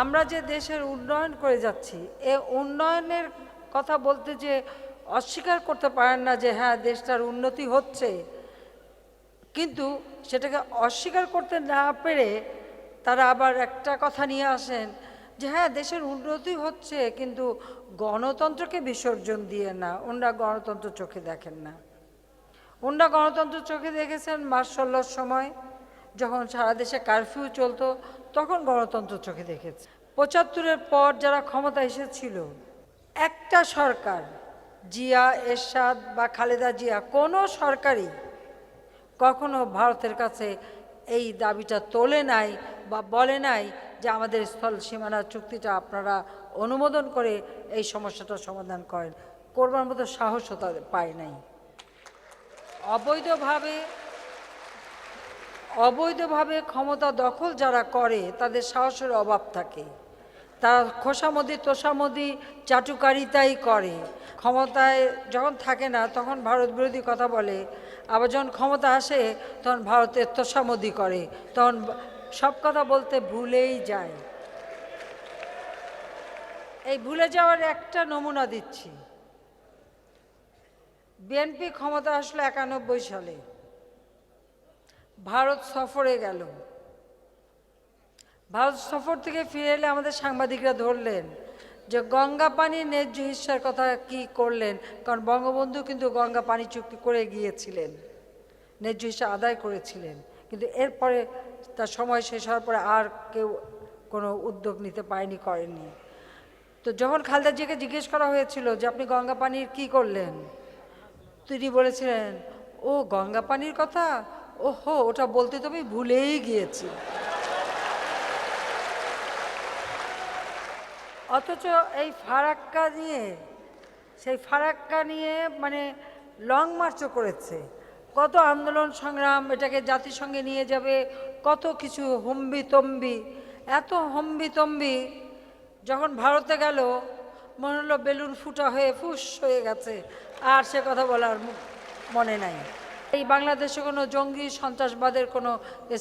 আমরা যে দেশের উন্নয়ন করে যাচ্ছি, এ উন্নয়নের কথা বলতে যে অস্বীকার করতে পারেন না যে হ্যাঁ দেশটার উন্নতি হচ্ছে, কিন্তু সেটাকে অস্বীকার করতে না পেরে তারা আবার একটা কথা নিয়ে আসেন যে হ্যাঁ দেশের উন্নতি হচ্ছে, কিন্তু গণতন্ত্রকে বিসর্জন দিয়ে না। ওনারা গণতন্ত্র চোখে দেখেন না। ওনারা গণতন্ত্র চোখে দেখেছেন মার্চ 16-র সময়, যখন সারা দেশে কারফিউ চলতো, তখন গণতন্ত্র চোখে দেখেছে। 75-এর পর যারা ক্ষমতা এসেছিল, একটা সরকার, জিয়া, এরশাদ বা খালেদা জিয়া, কোনো সরকারই কখনো ভারতের কাছে এই দাবিটা তোলে নাই বা বলে নাই যে আমাদের স্থল সীমানা চুক্তিটা আপনারা অনুমোদন করে এই সমস্যাটা সমাধান করেন। করবার মতো সাহসও তাদের পায় নাই। অবৈধভাবে ক্ষমতা দখল যারা করে তাদের সাহসের অভাব থাকে। তারা খোসামদি তোষামদি চাটুকারিতাই করে। ক্ষমতায় যখন থাকে না তখন ভারত বিরোধী কথা বলে, আবার যখন ক্ষমতা আসে তখন ভারতের তোষামদি করে, তখন সব কথা বলতে ভুলেই যায়। এই ভুলে যাওয়ার একটা নমুনা দিচ্ছি। বিএনপি ক্ষমতা আসলো 91 সালে, ভারত সফরে গেল। ভারত সফর থেকে ফিরে এলে আমাদের সাংবাদিকরা ধরলেন যে গঙ্গা পানির ন্যায্য হিস্যার কথা কি করলেন, কারণ বঙ্গবন্ধু কিন্তু গঙ্গা পানি চুক্তি করে গিয়েছিলেন, ন্যায্য হিস্যা আদায় করেছিলেন, কিন্তু এরপরে তার সময় শেষ হওয়ার পরে আর কেউ কোনো উদ্যোগ নিতে পারেনি, করেননি। তো যখন খালেদা জিয়াকে জিজ্ঞেস করা হয়েছিল যে আপনি গঙ্গা পানির কি করলেন, তিনি বলেছিলেন ও গঙ্গা পানির কথা, ওহো ওটা বলতে তো আমি ভুলেই গিয়েছি। অথচ এই ফারাক্কা নিয়ে মানে লং মার্চও করেছে, কত আন্দোলন সংগ্রাম, এটাকে জাতিসংঘে নিয়ে যাবে, কত কিছু হম্বিতম্বি। এত হম্বিতম্বি যখন ভারতে গেল মনে হলো বেলুন ফুটা হয়ে ফুস হয়ে গেছে, আর সে কথা বলার মনে নাই। এই বাংলাদেশে কোনো জঙ্গি সন্ত্রাসবাদের কোনো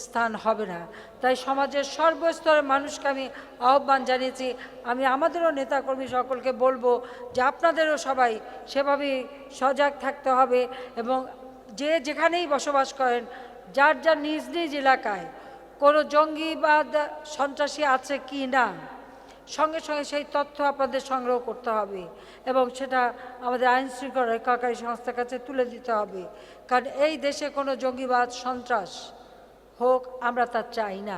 স্থান হবে না। তাই সমাজের সর্বস্তরের মানুষকে আমি আহ্বান জানিয়েছি, আমি আমাদেরও নেতাকর্মী সকলকে বলবো যে আপনাদেরও সবাই সেভাবেই সজাগ থাকতে হবে, এবং যে যেখানেই বসবাস করেন যার যার নিজ নিজ এলাকায় কোনো জঙ্গি বা সন্ত্রাসী আছে কি না, সঙ্গে সঙ্গে সেই তথ্য আপনাদের সংগ্রহ করতে হবে এবং সেটা আমাদের আইনশৃঙ্খলা রক্ষাকারী সংস্থার কাছে তুলে দিতে হবে। কারণ এই দেশে কোনো জঙ্গিবাদ সন্ত্রাস হোক আমরা তা চাই না।